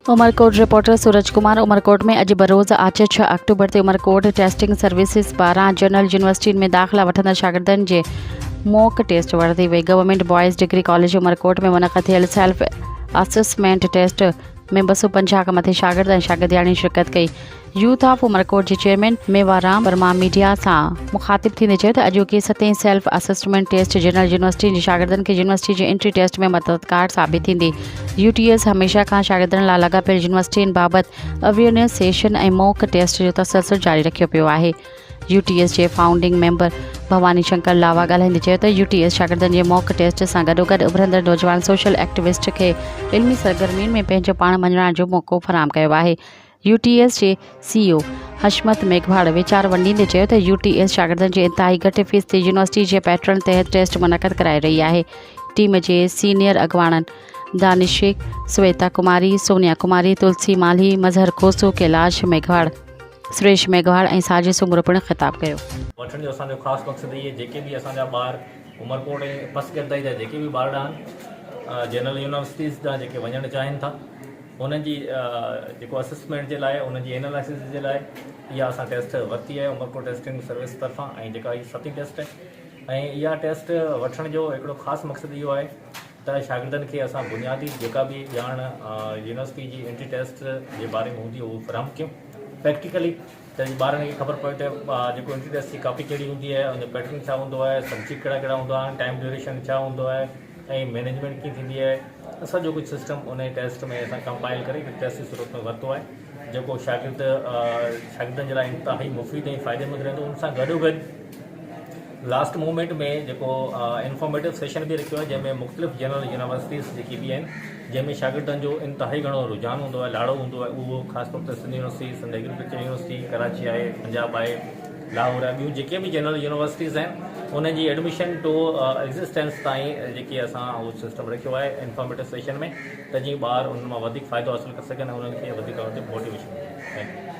Umarkot reporter Suraj Kumar. Umarkot में अॼु बरोज़ आचे 6 अक्टूबर ते उमरकोट टेस्टिंग सर्विसिस पारां जनरल यूनिवर्सिटी में दाख़िला वठंदड़ शागिर्दनि जे मॉक टेस्ट वरिती वई। Government boys degree college Umarkot में मुनक़द थियल सेल्फ असेसमेंट टेस्ट में 250 खां मथे शागिर्द ऐं शागिर्दियाणी शिरकत कई। यूथ ऑफ उमरकोट जे चेयरमैन मेवाराम वर्मा मीडिया सां मुखातिब थींदे चयो त अॼोके 7 self assessment test general university जे शागिर्दनि खे यूनिवर्सिटी जे एंट्री टेस्ट में मददगार साबित थींदी। यूटीएस हमेशा खां शागिर्दनि लाइ लॻापियल यूनिवर्सिटियुनि बाबति अवेयरनेस सेशन ऐं मॉक टेस्ट जो तसलसल जारी रखियो पियो आहे। यूटीएस जे फाउंडिंग मेंबर भवानी शंकर लावा ॻाल्हाईंदे चयो त यूटीएस शागिर्दनि जे मॉक टेस्ट सां गॾोगॾु उभरंदड़ नौजवान सोशल एक्टिविस्ट खे इल्मी सरगर्मियुनि में पंहिंजो पाण मञण जो मौक़ो फराहम कयो आहे। यूटीएस जे सीईओ हशमत मेघवाड़ वीचार वंडींदे चयो त यूटीएस शागिर्दनि जे इंतिहाई घटि फीस ते यूनिवर्सिटी जे पैटर्न तहत टेस्ट मुनक़द कराए रही आहे। टीम जे सीनियर अॻवाननि दानिश शेख, श्वेता कुमारी, सोनिया कुमारी, तुलसी माली, मज़हर कोसो, कैलाश मेघवाड़, सुरेश मेघवाड़ ऐं साजिद सुमरो पिणु ख़िताब कयो। वठण जो असांजो ख़ासि मक़सदु इहे जेके बि असांजा ॿार उमरकोट ऐं पसगरदाई जा जेके बि ॿार आहिनि जनरल यूनिवर्सिटीज़ जा जेके वञणु चाहिनि था उन्हनि जी जेको असेसमेंट जे लाइ उन्हनि जी एनालिसिस जे लाइ इहा असां टेस्ट वरिती आहे उमरकोट टेस्टिंग सर्विस तरफ़ां ऐं जेका हीअ 7हीं टेस्ट आहे ऐं इहा टेस्ट वठण जो हिकिड़ो ख़ासि मक़सदु इहो आहे त शागिर्दनि खे असां बुनियादी जेका बि ॼाण यूनिवर्सिटी जी एंट्री टेस्ट जे बारे में हूंदी उहो फराहम कयूं प्रैक्टिकली त ॿारनि खे ख़बर पए त जेको एंट्री टेस्ट जी कॉपी कहिड़ी हूंदी आहे उनजो पैटर्न छा हूंदो आहे, सब्जेक्ट कहिड़ा कहिड़ा हूंदा आहिनि, टाइम ड्यूरेशन छा हूंदो आहे ऐं मैनेजमेंट कीअं थींदी आहे। सॼो कुझु सिस्टम उन टेस्ट में असां कंपाइल करे टेस्ट जी सूरत में वरितो आहे जेको शागिर्दनि जे लाइ इंतिहाई मुफ़ीद ऐं फ़ाइदेमंद रहंदो। उन सां गॾोगॾु लास्ट मोमेंट में जेको इंफॉर्मेटिव सेशन बि रखियो आहे जंहिंमें मुख़्तलिफ़ जनरल यूनिवर्सिटीज़ जेकी बि आहिनि जंहिंमें शागिर्दनि जो इंतिहाई घणो रुझान हूंदो आहे, लाड़ो हूंदो आहे। उहो ख़ासि तौर ते Sindh university, Sindh agriculture university, Karachi आहे, पंजाब आहे, लाहौर आहे, ॿियूं जेके बि जनरल यूनिवर्सिटीज़ आहिनि उन्हनि जी एडमिशन टू एग्ज़िस्टेंस ताईं जेकी असां उहो सिस्टम रखियो आहे इंफॉर्मेटिव सेशन में त जीअं ॿार उन मां वधीक फ़ाइदो हासिलु करे सघनि ऐं उन्हनि खे वधीक मोटिवेशन मिले। Thank U.